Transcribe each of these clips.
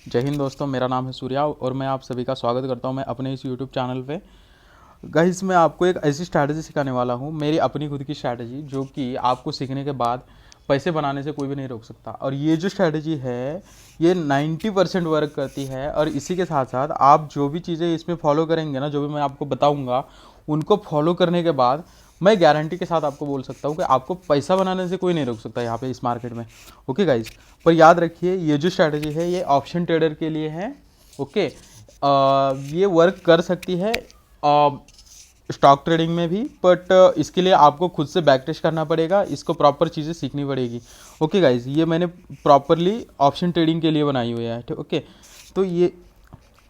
जय हिंद दोस्तों, मेरा नाम है सूर्या और मैं आप सभी का स्वागत करता हूं मैं अपने इस यूट्यूब चैनल पे। गाइस, मैं आपको एक ऐसी स्ट्रैटेजी सिखाने वाला हूं, मेरी अपनी खुद की स्ट्रैटेजी, जो कि आपको सीखने के बाद पैसे बनाने से कोई भी नहीं रोक सकता। और ये जो स्ट्रैटेजी है ये 90% वर्क करती है। और इसी के साथ साथ आप जो भी चीज़ें इसमें फॉलो करेंगे ना, जो भी मैं आपको बताऊँगा, उनको फॉलो करने के बाद मैं गारंटी के साथ आपको बोल सकता हूँ कि आपको पैसा बनाने से कोई नहीं रोक सकता यहाँ पे इस मार्केट में। ओके गाइज, पर याद रखिए ये जो स्ट्रैटेजी है ये ऑप्शन ट्रेडर के लिए है। ओके, ये वर्क कर सकती है स्टॉक ट्रेडिंग में भी, बट इसके लिए आपको खुद से बैक टेस्ट करना पड़ेगा, इसको प्रॉपर चीज़ें सीखनी पड़ेगी। ओके गाइज, ये मैंने प्रॉपरली ऑप्शन ट्रेडिंग के लिए बनाई हुई है। ओके,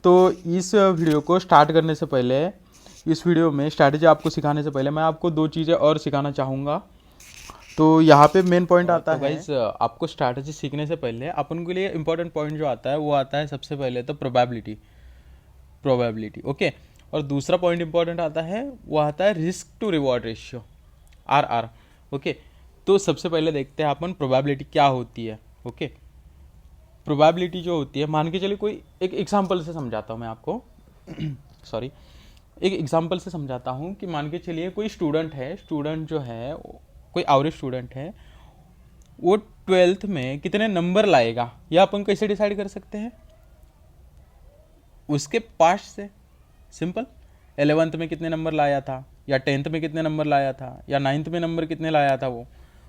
तो इस वीडियो को स्टार्ट करने से पहले, इस वीडियो में स्ट्रैटेजी आपको सिखाने से पहले मैं आपको दो चीज़ें और सिखाना चाहूँगा। तो यहाँ पे मेन पॉइंट आता है गाइस, आपको स्ट्रैटेजी सीखने से पहले अपन के लिए इंपॉर्टेंट पॉइंट जो आता है वो आता है सबसे पहले तो प्रोबेबिलिटी। ओके, और दूसरा पॉइंट इंपॉर्टेंट आता है वो आता है risk to reward ratio, RR। Okay, तो सबसे पहले देखते हैं अपन प्रोबेबिलिटी क्या होती है। ओके, प्रोबेबिलिटी जो होती है, मान के चलिए कोई एक एग्जांपल से समझाता हूँ मैं आपको सॉरी, एक एग्जांपल से समझाता हूँ कि मान के चलिए कोई स्टूडेंट जो है, कोई एवरेज स्टूडेंट है, वो 12th में कितने नंबर लाएगा या अपन कैसे डिसाइड कर सकते हैं? उसके पास्ट से। सिंपल, 11th में कितने नंबर लाया था, या 10th में कितने नंबर लाया था, या 9th में नंबर कितने लाया था वो।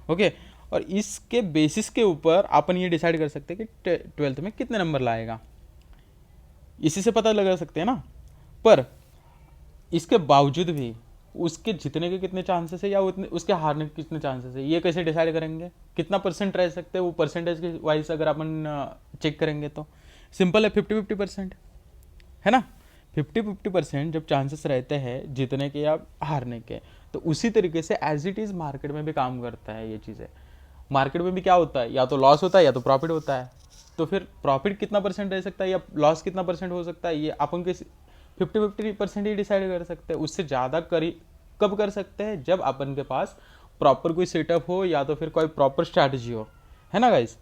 ओके, और इसके बेसिस के ऊपर अपन ये डिसाइड कर सकते हैं कि 12th में कितने नंबर लाएगा, इसी से पता लगा सकते हैं ना। पर इसके बावजूद भी उसके जीतने के कितने चांसेस है या उसके हारने के कितने चांसेस है, ये कैसे डिसाइड करेंगे? कितना परसेंट रह सकते हैं वो, परसेंटेज के वाइज अगर अपन चेक करेंगे तो सिंपल है, 50-50% है ना। 50-50% जब चांसेस रहते हैं जीतने के या हारने के, तो उसी तरीके से एज इट इज़ मार्केट में भी काम करता है ये चीज़ें। मार्केट में भी क्या होता है, या तो लॉस होता है या तो प्रॉफिट होता है। तो फिर प्रॉफिट कितना परसेंट रह सकता है या लॉस कितना परसेंट हो सकता है, ये अपन के 50-50% ही डिसाइड कर सकते हैं। उससे ज़्यादा कब कर सकते हैं? जब अपन के पास प्रॉपर कोई सेटअप हो या तो फिर कोई प्रॉपर स्ट्रैटेजी हो, है ना गाइस।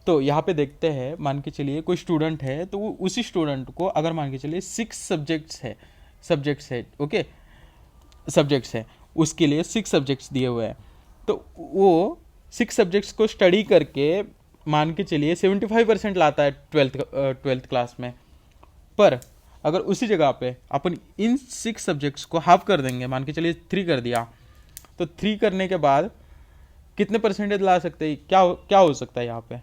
तो यहाँ पे देखते हैं, मान के चलिए कोई स्टूडेंट है, तो वो उसी स्टूडेंट को अगर मान के चलिए 6 सब्जेक्ट्स है। ओके, सब्जेक्ट्स है, उसके लिए 6 सब्जेक्ट्स दिए हुए हैं। तो वो 6 सब्जेक्ट्स को स्टडी करके मान के चलिए 75% लाता है ट्वेल्थ क्लास में। पर अगर उसी जगह पे अपन इन 6 सब्जेक्ट्स को हाफ कर देंगे, मान के चलिए 3 कर दिया, तो 3 करने के बाद कितने परसेंटेज ला सकते हैं? क्या हो सकता है यहाँ पे?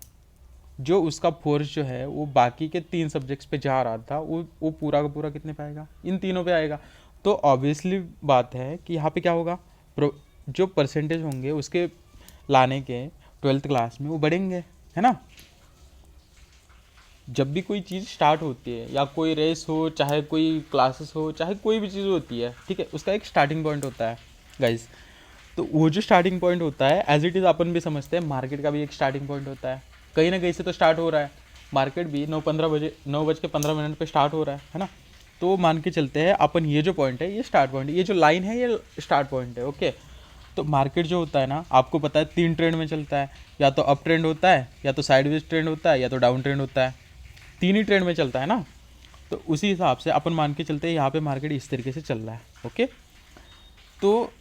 जो उसका फोर्स जो है वो बाकी के 3 सब्जेक्ट्स पे जा रहा था, वो पूरा का पूरा कितने पे आएगा? इन तीनों पे आएगा। तो ऑब्वियसली बात है कि यहाँ पे क्या होगा, जो परसेंटेज होंगे उसके लाने के 12th क्लास में वो बढ़ेंगे, है ना। जब भी कोई चीज़ स्टार्ट होती है, या कोई रेस हो, चाहे कोई क्लासेस हो, चाहे कोई भी चीज़ होती है, ठीक है, उसका एक स्टार्टिंग पॉइंट होता है गाइज। तो वो जो स्टार्टिंग पॉइंट होता है, एज इट इज़ अपन भी समझते हैं मार्केट का भी एक स्टार्टिंग पॉइंट होता है। कहीं ना कहीं से तो स्टार्ट हो रहा है मार्केट भी, 9:15 पे स्टार्ट हो रहा है ना। तो मान के चलते हैं अपन, ये जो पॉइंट है ये स्टार्ट पॉइंट है, ये जो लाइन है ये स्टार्ट पॉइंट है। ओके, तो मार्केट जो होता है ना, आपको पता है 3 ट्रेंड में चलता है, या तो अप ट्रेंड होता है, या तो साइडवेज ट्रेंड होता है, या तो डाउन ट्रेंड होता है। 3 ही ट्रेंड में चलता है ना। तो उसी हिसाब से अपन मान के चलते हैं यहाँ पे मार्केट इस तरीके से चल रहा है। ओके, तो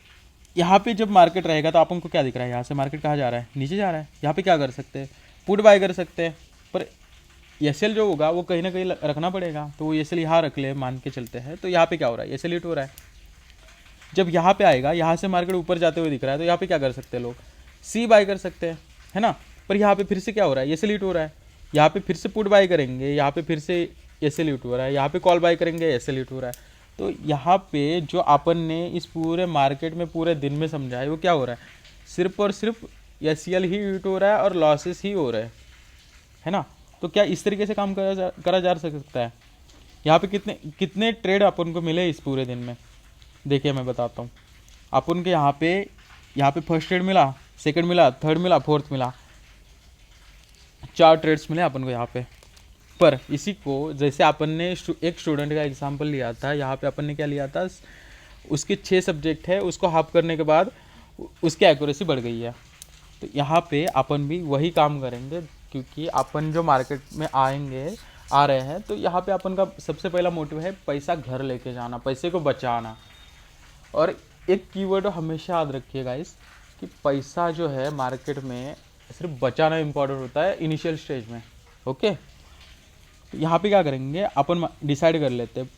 यहाँ पे जब मार्केट रहेगा तो अपन को क्या दिख रहा है, यहाँ से मार्केट कहाँ जा रहा है? नीचे जा रहा है। यहाँ पे क्या कर सकते हैं? पुट बाय कर सकते हैं। पर एसएल जो होगा वो कहीं ना कहीं रखना पड़ेगा, तो वो एसएल यहाँ रख ले, मान के चलते हैं। तो यहाँ पे क्या हो रहा है, एसएल हिट हो रहा है। जब यहाँ पे आएगा, यहाँ से मार्केट ऊपर जाते हुए दिख रहा है, तो यहाँ पे क्या कर सकते हैं लोग? सी बाय कर सकते हैं, है ना। पर यहाँ पे फिर से क्या हो रहा है, एसएल हिट हो रहा है। यहाँ पे फिर से पुट बाय करेंगे, यहाँ पे फिर से एसएल हिट हो रहा है। यहाँ पे कॉल बाय करेंगे, एसएल हिट हो रहा है। तो यहाँ पे जो अपन ने इस पूरे मार्केट में पूरे दिन में समझा है, वो क्या हो रहा है? सिर्फ और सिर्फ एसएल ही हिट हो रहा है और लॉसेस ही हो रहे हैं, है ना। तो क्या इस तरीके से काम करा जा सकता है? यहाँ पे कितने कितने ट्रेड अपन को मिले इस पूरे दिन में? देखिए मैं बताता हूँ। अपन के यहाँ पे फर्स्ट ट्रेड मिला, सेकंड मिला, थर्ड मिला, फोर्थ मिला, 4 ट्रेड्स मिले अपन को यहाँ पे। पर इसी को जैसे अपन ने एक स्टूडेंट का एग्जांपल लिया था, यहाँ पे अपन ने क्या लिया था, उसके 6 सब्जेक्ट है, उसको हाफ करने के बाद उसकी एक्यूरेसी बढ़ गई है। तो यहाँ पे अपन भी वही काम करेंगे क्योंकि अपन जो मार्केट में आ रहे हैं, तो यहाँ पे अपन का सबसे पहला मोटिव है पैसा घर लेके जाना, पैसे को बचाना। और एक कीवर्ड हमेशा याद रखिए गाइस कि पैसा जो है मार्केट में सिर्फ बचाना इंपॉर्टेंट होता है इनिशियल स्टेज में। ओके, तो यहाँ पे क्या करेंगे, अपन डिसाइड कर लेते हैं,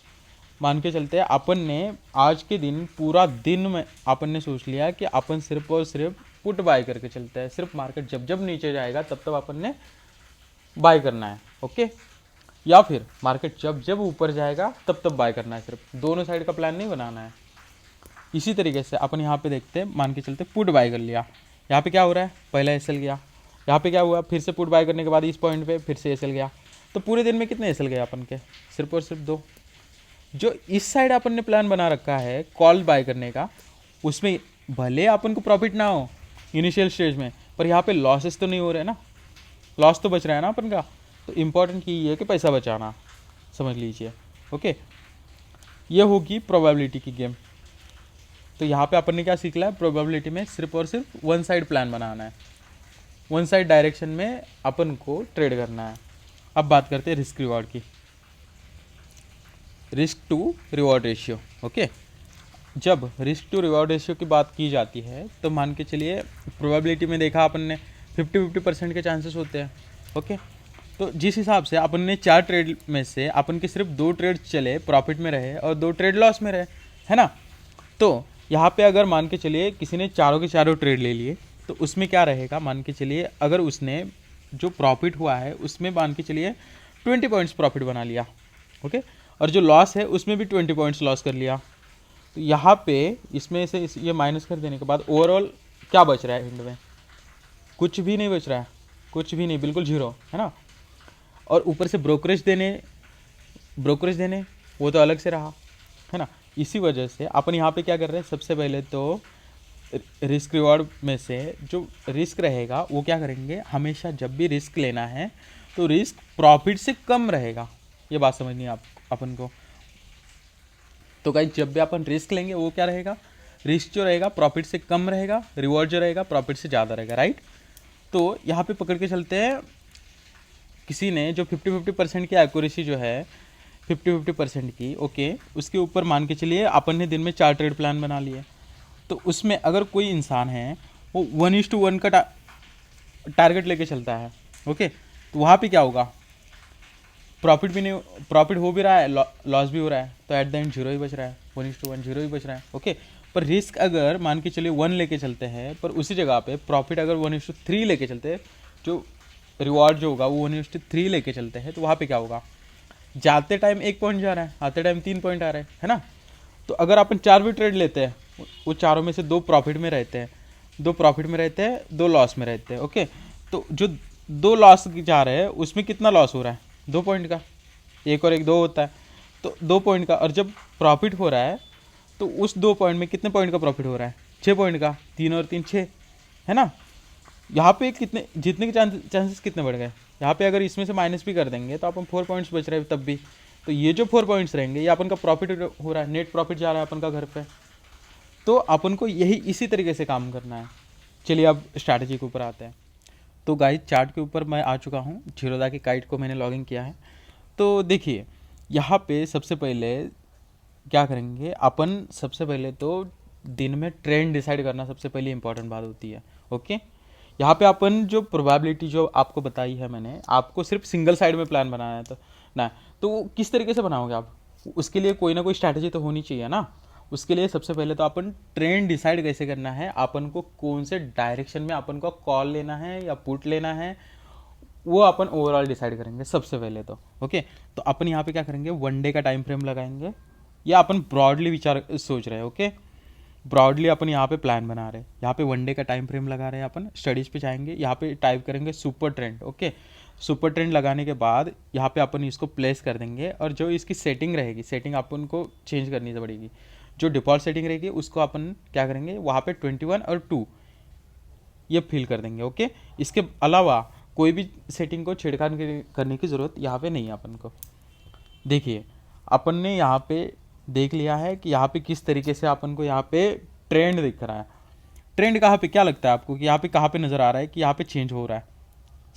मान के चलते हैं अपन ने आज के दिन पूरा दिन में अपन ने सोच लिया कि अपन सिर्फ और सिर्फ पुट बाय करके चलते हैं, सिर्फ मार्केट जब जब नीचे जाएगा तब तब अपन ने बाय करना है। ओके, या फिर मार्केट जब जब ऊपर जाएगा तब तब बाय करना है, सिर्फ दोनों साइड का प्लान नहीं बनाना है। इसी तरीके से अपन यहाँ पे देखते हैं, मान के चलते पुट बाय कर लिया, यहाँ पे क्या हो रहा है, पहला एसएल गया, यहाँ पे क्या हुआ, फिर से पुट बाय करने के बाद इस पॉइंट पे फिर से एसएल गया। तो पूरे दिन में कितने एसएल गए अपन के, सिर्फ और सिर्फ 2। जो इस साइड अपन ने प्लान बना रखा है कॉल बाय करने का, उसमें भले अपन को प्रॉफिट ना हो इनिशियल स्टेज में, पर यहाँ पे लॉसेस तो नहीं हो रहे ना, लॉस तो बच रहा है ना अपन का। तो इम्पॉर्टेंट ये है कि पैसा बचाना, समझ लीजिए। ओके, ये होगी प्रोबेबिलिटी की गेम। तो यहाँ पे अपन ने क्या सीख लिया, प्रोबेबिलिटी में सिर्फ और सिर्फ वन साइड प्लान बनाना है, वन साइड डायरेक्शन में अपन को ट्रेड करना है। अब बात करते हैं रिस्क रिवॉर्ड की, risk to reward ratio. Okay, जब रिस्क टू रिवॉर्ड रेशियो की बात की जाती है तो मान के चलिए प्रोबेबिलिटी में देखा अपन ने 50-50% के चांसेस होते हैं। ओके, तो जिस हिसाब से अपन ने 4 ट्रेड में से अपन के सिर्फ 2 ट्रेड चले प्रॉफिट में रहे और 2 ट्रेड लॉस में रहे, है ना। तो यहाँ पे अगर मान के चलिए किसी ने चारों के चारों ट्रेड ले लिए, तो उसमें क्या रहेगा, मान के चलिए अगर उसने जो प्रॉफिट हुआ है उसमें मान के चलिए 20 पॉइंट्स प्रॉफिट बना लिया। ओके, और जो लॉस है उसमें भी 20 पॉइंट्स लॉस कर लिया। तो यहाँ पे इसमें से ये माइनस कर देने के बाद ओवरऑल क्या बच रहा है एंड में, कुछ भी नहीं बच रहा है, कुछ भी नहीं, बिल्कुल जीरो, है ना। और ऊपर से ब्रोकरेज देने वो तो अलग से रहा, है ना। इसी वजह से अपन यहाँ पे क्या कर रहे हैं, सबसे पहले तो रिस्क रिवॉर्ड में से जो रिस्क रहेगा वो क्या करेंगे, हमेशा जब भी रिस्क लेना है तो रिस्क प्रॉफिट से कम रहेगा। ये बात समझनी है अपन को। तो गाइस जब भी अपन रिस्क लेंगे वो क्या रहेगा, रिस्क जो रहेगा प्रॉफिट से कम रहेगा, रिवॉर्ड जो रहेगा प्रॉफिट से ज़्यादा रहेगा, राइट। तो यहाँ पे पकड़ के चलते हैं, किसी ने जो 50-50% की एक्यूरेसी जो है 50-50% की, ओके, उसके ऊपर मान के चलिए अपन ने दिन में 4 ट्रेड प्लान बना लिए। तो उसमें अगर कोई इंसान है वो 1:1 का टारगेट लेके चलता है, ओके, तो वहाँ पे क्या होगा, प्रॉफिट भी नहीं, प्रॉफिट हो भी रहा है, लॉस भी हो रहा है, तो एट द एंड 0 ही बच रहा है, 1:1 0 ही बच रहा है। ओके, पर रिस्क अगर मान के चलिए 1 लेके चलते हैं, पर उसी जगह पे प्रॉफिट अगर 1:3 लेके चलते हैं, जो रिवॉर्ड जो होगा वो 1:3 लेके चलते हैं, तो वहाँ पे क्या होगा, जाते टाइम 1 पॉइंट जा रहा है, आते टाइम 3 पॉइंट आ रहे हैं, है ना। तो अगर अपन 4 भी ट्रेड लेते हैं, वो चारों में से 2 प्रॉफिट में रहते हैं, 2 लॉस में रहते हैं। ओके, तो जो 2 लॉस जा रहे हैं उसमें कितना लॉस हो रहा है, 2 पॉइंट का, 1 और 1 2 होता है, तो 2 पॉइंट का। और जब प्रॉफिट हो रहा है तो उस 2 पॉइंट में कितने पॉइंट का प्रॉफिट हो रहा है, 6 पॉइंट का, 3 और 3 6, है ना। यहाँ पे कितने जीतने के चांसेस कितने बढ़ गए, यहाँ पे अगर इसमें से माइनस भी कर देंगे तो अपन 4 पॉइंट्स बच रहे हैं तब भी। तो ये जो 4 पॉइंट्स रहेंगे ये अपन का प्रॉफिट हो रहा है, नेट प्रॉफिट जा रहा है अपन का घर पे। तो अपन को यही इसी तरीके से काम करना है। चलिए अब स्ट्रैटेजी के ऊपर आते हैं। तो गाइस चार्ट के ऊपर मैं आ चुका हूँ, जीरोधा की काइट को मैंने लॉगिन किया है। तो देखिए यहाँ पे सबसे पहले क्या करेंगे अपन, सबसे पहले तो दिन में ट्रेंड डिसाइड करना सबसे पहले इंपॉर्टेंट बात होती है। ओके, यहाँ पे अपन जो प्रोबेबिलिटी जो आपको बताई है मैंने, आपको सिर्फ सिंगल साइड में प्लान बनाना है, तो किस तरीके से बनाओगे आप, उसके लिए कोई ना कोई स्ट्रैटेजी तो होनी चाहिए ना। उसके लिए सबसे पहले तो अपन ट्रेंड डिसाइड कैसे करना है, अपन को कौन से डायरेक्शन में अपन को कॉल लेना है या पुट लेना है, वो अपन ओवरऑल डिसाइड करेंगे सबसे पहले तो। ओके, तो अपन यहाँ पे क्या करेंगे, 1 डे का टाइम फ्रेम लगाएंगे, या अपन ब्रॉडली विचार सोच रहे हैं। ओके, ब्रॉडली अपन यहाँ पे प्लान बना रहे हैं, यहाँ पे 1 डे का टाइम फ्रेम लगा रहे हैं, अपन स्टडीज़ पे जाएंगे, यहाँ पे टाइप करेंगे super trend. Okay, super trend लगाने के बाद यहाँ पे अपन इसको प्लेस कर देंगे, और जो इसकी सेटिंग रहेगी, सेटिंग अपन को चेंज करनी पड़ेगी। जो डिफ़ॉल्ट सेटिंग रहेगी उसको अपन क्या करेंगे, वहाँ पे 21 और 2 ये फिल कर देंगे। ओके, इसके अलावा कोई भी सेटिंग को छेड़खानी करने की ज़रूरत यहाँ पे नहीं है अपन को। देखिए अपन ने यहाँ पे देख लिया है कि यहाँ पे किस तरीके से अपन को यहाँ पे ट्रेंड दिख रहा है। ट्रेंड कहाँ पे, क्या लगता है आपको कि यहाँ पे कहाँ पे नज़र आ रहा है कि यहाँ पे चेंज हो रहा है,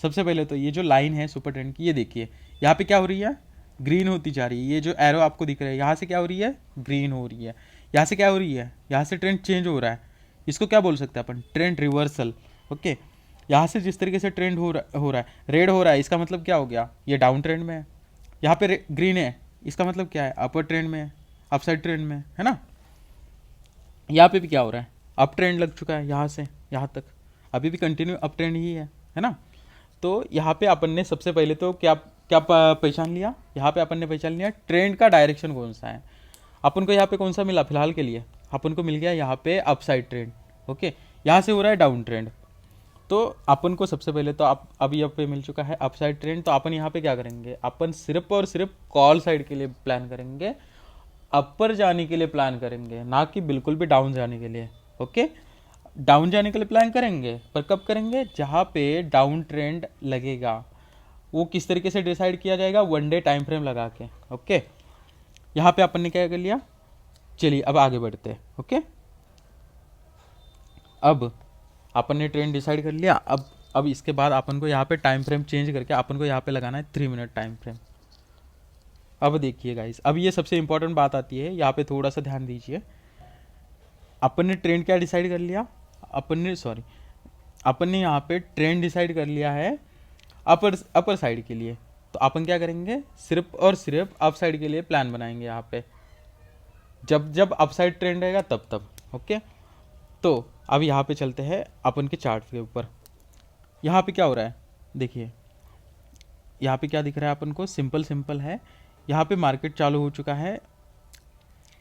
सबसे पहले तो ये जो लाइन है सुपर ट्रेंड की, ये देखिए यहाँ पे क्या हो रही है, ग्रीन होती जा रही है। ये जो एरो आपको दिख रहा है यहाँ से क्या हो रही है, ग्रीन हो रही है। यहाँ से क्या हो रही है, यहाँ से ट्रेंड चेंज हो रहा है। इसको क्या बोल सकते हैं अपन, ट्रेंड रिवर्सल। ओके, यहाँ से जिस तरीके से ट्रेंड हो रहा है, रेड हो रहा है, इसका मतलब क्या हो गया, ये डाउन ट्रेंड में है। यहाँ पे ग्रीन है, इसका मतलब क्या है, अपर ट्रेंड में है, अपसाइड ट्रेंड में है ना। यहाँ पे भी क्या हो रहा है, अप ट्रेंड लग चुका है यहाँ से यहाँ तक, अभी भी कंटिन्यू अप ट्रेंड ही है ना। तो यहाँ पे अपन ने सबसे पहले तो क्या क्या पहचान लिया, यहाँ पे अपन ने पहचान लिया ट्रेंड का डायरेक्शन कौन सा है। अपन को यहाँ पे कौन सा मिला फिलहाल के लिए, अपन को मिल गया यहाँ पे अपसाइड ट्रेंड। ओके, यहाँ से हो रहा है डाउन ट्रेंड। तो अपन को सबसे पहले तो आप अभी यहाँ पे मिल चुका है अपसाइड ट्रेंड। तो अपन यहाँ पे क्या करेंगे, अपन सिर्फ और सिर्फ कॉल साइड के लिए प्लान करेंगे, अपर जाने के लिए प्लान करेंगे, ना कि बिल्कुल भी डाउन जाने के लिए। ओके, डाउन जाने के लिए प्लान करेंगे, पर कब करेंगे, जहाँ पे डाउन ट्रेंड लगेगा। वो किस तरीके से डिसाइड किया जाएगा, 1 डे टाइम फ्रेम लगा के। ओके, यहाँ पे अपन ने क्या कर लिया, चलिए अब आगे बढ़ते हैं। ओके, अब अपन ने ट्रेंड डिसाइड कर लिया। अब इसके बाद अपन को यहाँ पे टाइम फ्रेम चेंज करके अपन को यहाँ पे लगाना है 3 मिनट टाइम फ्रेम। अब देखिए गाइस, अब ये सबसे इंपॉर्टेंट बात आती है, यहाँ पे थोड़ा सा ध्यान दीजिए। अपन ने ट्रेंड क्या डिसाइड कर लिया, अपन ने यहाँ पे ट्रेंड डिसाइड कर लिया है अपर साइड के लिए। तो अपन क्या करेंगे, सिर्फ और सिर्फ अप साइड के लिए प्लान बनाएंगे यहाँ पे, जब जब अप साइड ट्रेंड रहेगा तब तब। ओके, तो अब यहाँ पे चलते हैं अपन के चार्ट के ऊपर। यहाँ पे क्या हो रहा है, देखिए यहाँ पे क्या दिख रहा है अपन को, सिंपल है। यहाँ पे मार्केट चालू हो चुका है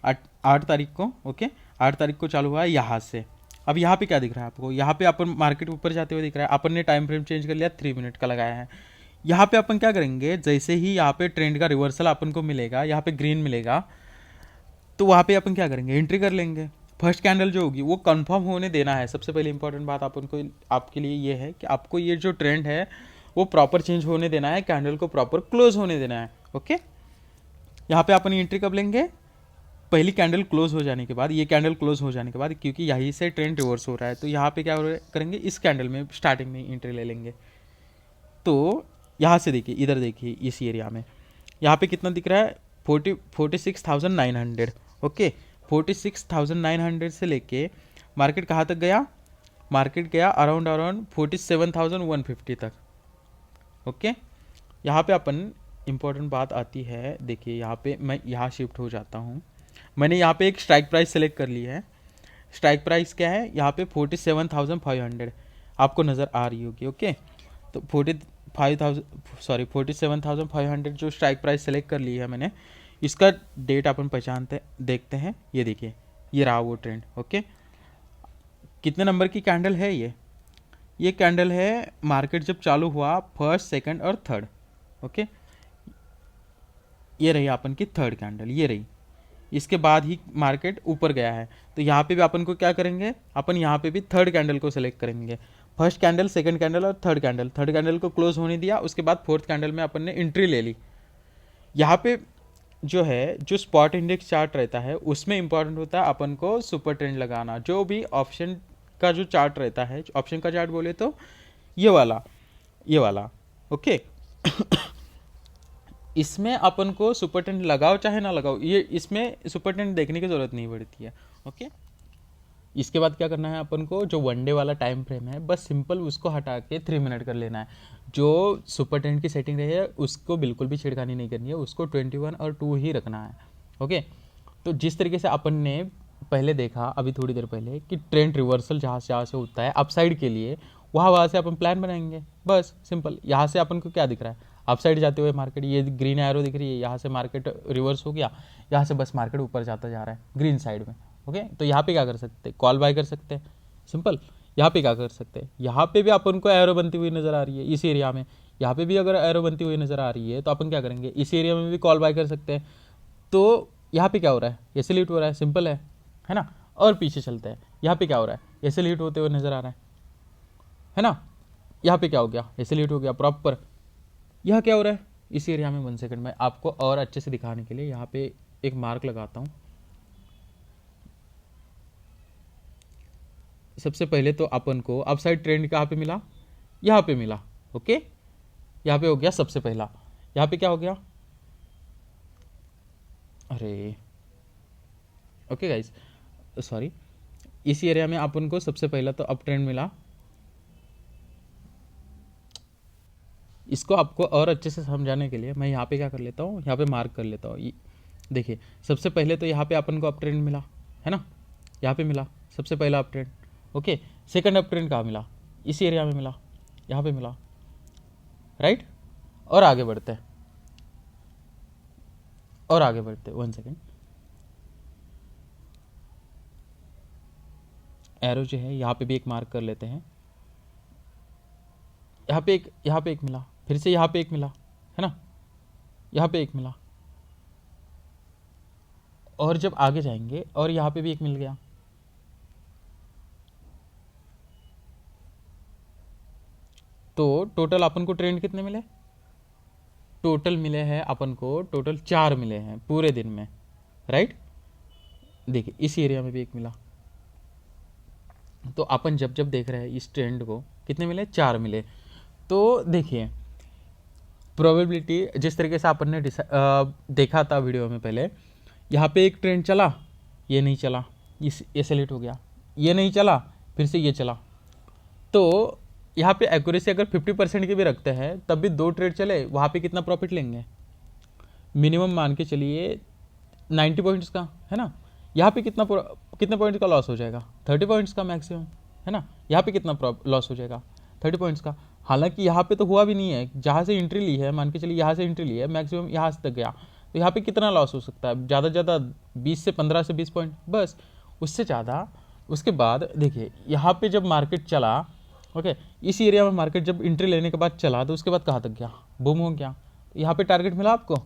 8 तारीख को। ओके, 8 तारीख को चालू हुआ है यहाँ से। अब यहाँ पे क्या दिख रहा है आपको, यहाँ पे अपन मार्केट ऊपर जाते हुए दिख रहा है। अपन ने टाइम फ्रेम चेंज कर लिया, 3 मिनट का लगाया है। यहाँ पे अपन क्या करेंगे, जैसे ही यहाँ पे ट्रेंड का रिवर्सल अपन को मिलेगा, यहाँ पे ग्रीन मिलेगा, तो वहाँ पे अपन क्या करेंगे, एंट्री कर लेंगे। फर्स्ट कैंडल जो होगी वो कंफर्म होने देना है। सबसे पहले इंपॉर्टेंट बात अपन को आपके लिए ये है कि आपको ये जो ट्रेंड है वो प्रॉपर चेंज होने देना है, कैंडल को प्रॉपर क्लोज होने देना है। ओके, यहाँ पे अपन एंट्री कब लेंगे, पहली कैंडल क्लोज हो जाने के बाद, ये कैंडल क्लोज हो जाने के बाद, क्योंकि यहीं से ट्रेंड रिवर्स हो रहा है। तो यहाँ पे क्या करेंगे, इस कैंडल में स्टार्टिंग में एंट्री ले लेंगे। तो यहाँ से देखिए, इधर देखिए इस एरिया में यहाँ पे कितना दिख रहा है, 46,900। ओके, 46,900 से लेके मार्केट कहाँ तक गया, मार्केट गया अराउंड 47,150 तक। ओके, यहाँ पे अपन इम्पोर्टेंट बात आती है, देखिए यहाँ पे मैं यहाँ शिफ्ट हो जाता हूँ। मैंने यहाँ पे एक स्ट्राइक प्राइस सेलेक्ट कर ली है। स्ट्राइक प्राइस क्या है, यहाँ पे 47,500 आपको नज़र आ रही होगी। ओके, तो 47,500 जो स्ट्राइक प्राइस सेलेक्ट कर ली है मैंने, इसका डेट अपन पहचानते देखते हैं। ये देखिए, ये रहा वो ट्रेंड। ओके, कितने नंबर की कैंडल है ये कैंडल है मार्केट जब चालू हुआ, फर्स्ट, सेकंड और थर्ड। ओके, ये रही अपन की थर्ड कैंडल, ये रही। इसके बाद ही मार्केट ऊपर गया है। तो यहाँ पे भी अपन को क्या करेंगे, अपन यहाँ पे भी थर्ड कैंडल को सेलेक्ट करेंगे। फर्स्ट कैंडल, सेकंड कैंडल और थर्ड कैंडल को क्लोज होने दिया। उसके बाद फोर्थ कैंडल में अपन ने एंट्री ले ली। यहाँ पे जो है, जो स्पॉट इंडेक्स चार्ट रहता है उसमें इंपॉर्टेंट होता है अपन को सुपर ट्रेंड लगाना। जो भी ऑप्शन का जो चार्ट रहता है, ऑप्शन का चार्ट बोले तो ये वाला। ओके, इसमें अपन को सुपर ट्रेंड लगाओ चाहे ना लगाओ, ये इसमें सुपर ट्रेंड देखने की जरूरत नहीं पड़ती है। ओके, इसके बाद क्या करना है अपन को, जो 1 डे वाला टाइम फ्रेम है बस सिंपल उसको हटा के 3 मिनट कर लेना है। जो सुपर ट्रेंड की सेटिंग रही है उसको बिल्कुल भी छेड़खानी नहीं करनी है, उसको 21 और 2 ही रखना है। ओके, तो जिस तरीके से अपन ने पहले देखा अभी थोड़ी देर पहले कि ट्रेंड रिवर्सल जहाँ से होता है अपसाइड के लिए, वहाँ से अपन प्लान बनाएंगे। बस सिंपल, यहाँ से अपन को क्या दिख रहा है, अपसाइड जाते हुए मार्केट, ये ग्रीन एरो दिख रही है, यहाँ से मार्केट रिवर्स हो गया, यहाँ से बस मार्केट ऊपर जाता जा रहा है ग्रीन साइड में। ओके, तो यहाँ पे क्या कर सकते हैं, कॉल बाय कर सकते हैं। सिंपल, यहाँ पे क्या कर सकते हैं, यहाँ पे भी अपन को एरो बनती हुई नजर आ रही है इस एरिया में, यहाँ पे भी अगर एरो बनती हुई नजर आ रही है तो अपन क्या करेंगे, इस एरिया में भी कॉल बाय कर सकते हैं। तो यहाँ पे क्या हो रहा है, ऐसे लीट हो रहा है, सिंपल है ना। और पीछे चलते हैं, यहाँ पे क्या हो रहा है, ऐसे लीट होते हुए नजर आ रहा है ना। यहाँ पे क्या हो गया, ऐसे लीट हो गया प्रॉपर। यह क्या हो रहा है इस एरिया में, 1 सेकंड में आपको और अच्छे से दिखाने के लिए यहाँ पे एक मार्क लगाता हूँ। सबसे पहले तो अपन को अपसाइड ट्रेंड कहाँ पे मिला, यहाँ पे मिला। ओके, यहाँ पे हो गया सबसे पहला। यहाँ पे क्या हो गया, अरे ओके गाइस सॉरी, इसी एरिया में अपन को सबसे पहला तो अप ट्रेंड मिला। इसको आपको और अच्छे से समझाने के लिए मैं यहाँ पे क्या कर लेता हूँ, यहाँ पे मार्क कर लेता हूँ। देखिए सबसे पहले तो यहाँ पे अपन को अप ट्रेंड मिला है ना, यहाँ पे मिला सबसे पहला up trend. Okay, second up trend कहाँ मिला, इसी एरिया में मिला, यहाँ पे मिला, राइट। और आगे बढ़ते हैं, और आगे बढ़ते हैं, 1 सेकेंड। एरो जो है यहाँ पे भी एक मार्क कर लेते हैं, यहाँ पे एक मिला, फिर से यहाँ पे एक मिला है ना, यहाँ पे एक मिला, और जब आगे जाएंगे और यहाँ पे भी एक मिल गया। तो टोटल अपन को ट्रेंड कितने मिले, टोटल मिले हैं अपन को, टोटल 4 मिले हैं पूरे दिन में, राइट। देखिए इस एरिया में भी एक मिला। तो अपन जब जब देख रहे हैं इस ट्रेंड को, कितने मिले, 4 मिले। तो देखिए प्रोबेबिलिटी जिस तरीके से अपन ने देखा था वीडियो में पहले, यहाँ पे एक ट्रेंड चला, ये नहीं चला, ये सेलेक्ट हो गया, ये नहीं चला, फिर से ये चला। तो यहाँ पे एक्यूरेसी अगर 50% की भी रखते हैं तब भी 2 ट्रेड चले, वहाँ पे कितना प्रॉफिट लेंगे, मिनिमम मान के चलिए 90 पॉइंट्स का, है ना। यहाँ पे कितने पॉइंट्स का लॉस हो जाएगा, 30 पॉइंट्स का मैक्सिमम, है ना। यहाँ पे कितना लॉस हो जाएगा, 30 पॉइंट्स का। हालांकि यहाँ पे तो हुआ भी नहीं है, जहाँ से एंट्री ली है, मान के चलिए यहाँ से एंट्री ली है, मैक्सिमम यहाँ तक गया, तो यहाँ पे कितना लॉस हो सकता है, ज़्यादा से ज़्यादा 20 से 15 से 20 पॉइंट, बस, उससे ज़्यादा। उसके बाद देखिए यहाँ पे जब मार्केट चला, ओके, इस एरिया में मार्केट जब एंट्री लेने के बाद चला, तो उसके बाद कहाँ तक गया, बूम हो गया। यहाँ पे टारगेट मिला आपको,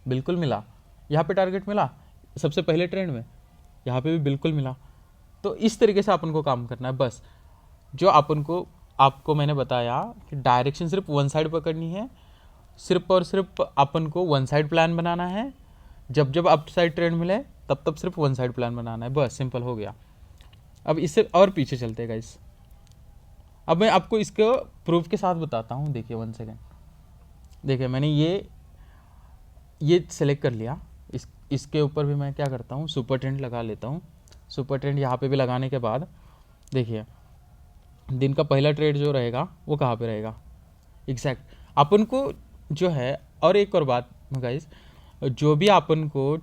बिल्कुल मिला। यहाँ पे टारगेट मिला सबसे पहले ट्रेंड में, यहाँ पे भी बिल्कुल मिला। तो इस तरीके से अपन को काम करना है बस। जो अपन को आपको मैंने बताया कि डायरेक्शन सिर्फ वन साइड पकड़नी है, सिर्फ और सिर्फ अपन को वन साइड प्लान बनाना है। जब जब अप साइड ट्रेंड मिले तब तब सिर्फ वन साइड प्लान बनाना है, बस, सिंपल हो गया। अब इससे और पीछे चलते हैं गाइस। अब मैं आपको इसको प्रूफ के साथ बताता हूँ। देखिए 1 सेकेंड, देखिए मैंने ये सेलेक्ट कर लिया, इसके ऊपर भी मैं क्या करता हूँ, सुपर ट्रेंड लगा लेता हूँ। सुपर ट्रेंड यहाँ पे भी लगाने के बाद देखिए दिन का पहला ट्रेड जो रहेगा वो कहाँ पे रहेगा, एग्जैक्ट अपन को जो है। और एक और बात गाइस, जो भी अपन को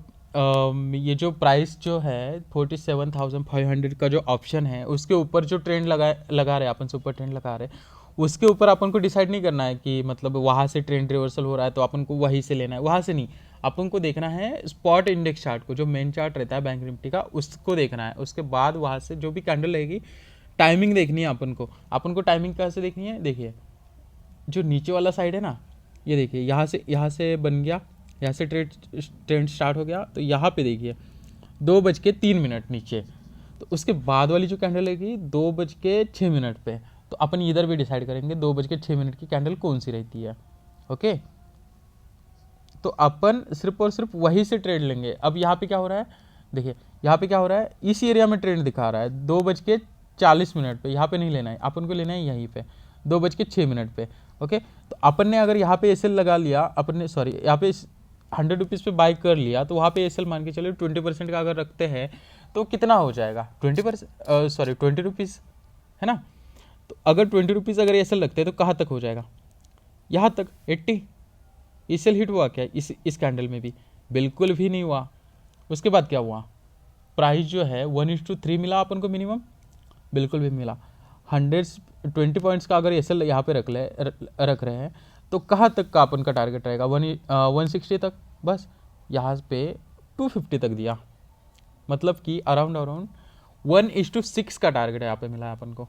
ये जो प्राइस जो है 47,500 का जो ऑप्शन है, उसके ऊपर जो ट्रेंड लगा रहे हैं अपन, सुपर ट्रेंड लगा रहे हैं, उसके ऊपर अपन को डिसाइड नहीं करना है कि मतलब वहाँ से ट्रेंड रिवर्सल हो रहा है तो अपन को वहीं से लेना है, वहाँ से नहीं। अपन को देखना है स्पॉट इंडेक्स चार्ट को, जो मेन चार्ट रहता है बैंक निफ्टी का, उसको देखना है। उसके बाद वहाँ से जो भी कैंडल रहेगी, टाइमिंग देखनी है अपन को टाइमिंग कैसे देखनी है, देखिए जो नीचे वाला साइड है ना, ये देखिए यहाँ से बन गया, यहाँ से ट्रेंड स्टार्ट हो गया, तो यहाँ पे देखिए 2:03 नीचे, तो उसके बाद वाली जो कैंडल रहेगी 2:06 पे, तो अपन इधर भी डिसाइड करेंगे 2:06 की कैंडल कौन सी रहती है। ओके, तो अपन सिर्फ और सिर्फ वही से ट्रेड लेंगे। अब यहाँ पे क्या हो रहा है, देखिए यहाँ पे क्या हो रहा है, इस एरिया में ट्रेंड दिखा रहा है 2:40 पे, यहाँ पे नहीं लेना है अपन को, लेना है यहीं पे 2:06 पे। ओके, तो अपन ने अगर यहाँ पे एसएल लगा लिया, अपन ने सॉरी यहाँ पे 100 रुपीज़ पे बाई कर लिया, तो वहाँ पे एसएल मान के चलिए 20% का अगर रखते हैं तो कितना हो जाएगा, 20%, सॉरी 20 रुपीज़, है ना। तो अगर 20 रुपीज़ अगर एसएल लगते हैं तो कहाँ तक हो जाएगा, यहाँ तक 80। एसएल हिट हुआ क्या इस कैंडल में भी, बिल्कुल भी नहीं हुआ। उसके बाद क्या हुआ, प्राइस जो है 1:3 मिला अपन को मिनिमम, बिल्कुल भी मिला। 120 पॉइंट्स का अगर एसएल यहाँ पे रख रहे हैं तो कहाँ तक का अपन का टारगेट रहेगा, 160 तक, बस यहाँ पे 250 तक दिया, मतलब कि अराउंड 1:6 का टारगेट यहाँ पे मिला है अपन को,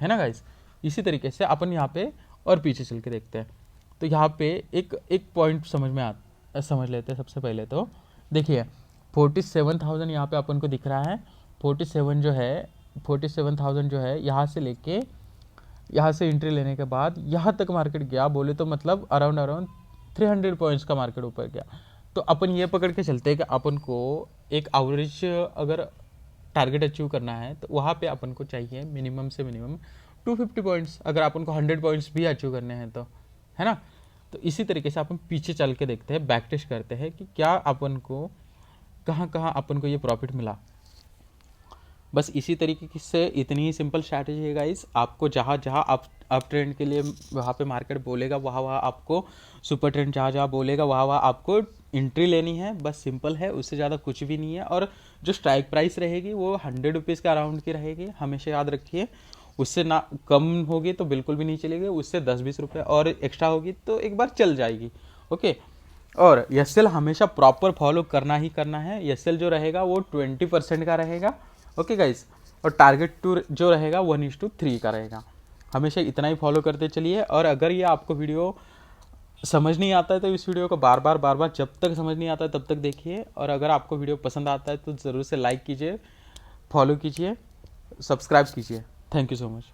है ना गाइस। इसी तरीके से अपन यहाँ पे और पीछे चल के देखते हैं। तो यहाँ पे एक पॉइंट समझ लेते हैं। सबसे पहले तो देखिए 47,000 यहाँ पे अपन को दिख रहा है, 47,000 जो है यहाँ से लेके, यहाँ से एंट्री लेने के बाद यहाँ तक मार्केट गया, बोले तो मतलब अराउंड 300 पॉइंट्स का मार्केट ऊपर गया। तो अपन ये पकड़ के चलते हैं कि अपन को एक एवरेज अगर टारगेट अचीव करना है तो वहाँ पे अपन को चाहिए मिनिमम से मिनिमम 250 पॉइंट्स, अगर आप उनको 100 पॉइंट्स भी अचीव करने हैं तो, है ना। तो इसी तरीके से अपन पीछे चल के देखते हैं, बैक टेस्ट करते हैं कि क्या अपन को कहाँ कहाँ अपन को ये प्रॉफिट मिला। बस इसी तरीके से इतनी ही सिंपल स्ट्रैटेजी है गाइस। आपको जहाँ जहाँ अप ट्रेंड के लिए वहाँ पे मार्केट बोलेगा, वहाँ वहाँ आपको सुपर ट्रेंड जहाँ जहाँ बोलेगा वहाँ वहाँ आपको एंट्री लेनी है। बस सिंपल है, उससे ज़्यादा कुछ भी नहीं है। और जो स्ट्राइक प्राइस रहेगी वो 100 रुपीज़ के अराउंड की रहेगी, हमेशा याद रखिए। उससे ना कम होगी तो बिल्कुल भी नहीं चलेगी, उससे 10-20 रुपये और एक्स्ट्रा होगी तो एक बार चल जाएगी। ओके, और एस हमेशा प्रॉपर फॉलो करना ही करना है। एस जो रहेगा वो 20% का रहेगा। ओके गाइस, और टारगेट टू जो रहेगा 1:3 का रहेगा। हमेशा इतना ही फॉलो करते चलिए। और अगर ये आपको वीडियो समझ नहीं आता है तो इस वीडियो को बार बार जब तक समझ नहीं आता है तब तक देखिए। और अगर आपको वीडियो पसंद आता है तो ज़रूर से लाइक कीजिए, फॉलो कीजिए, सब्सक्राइब कीजिए। Thank you so much.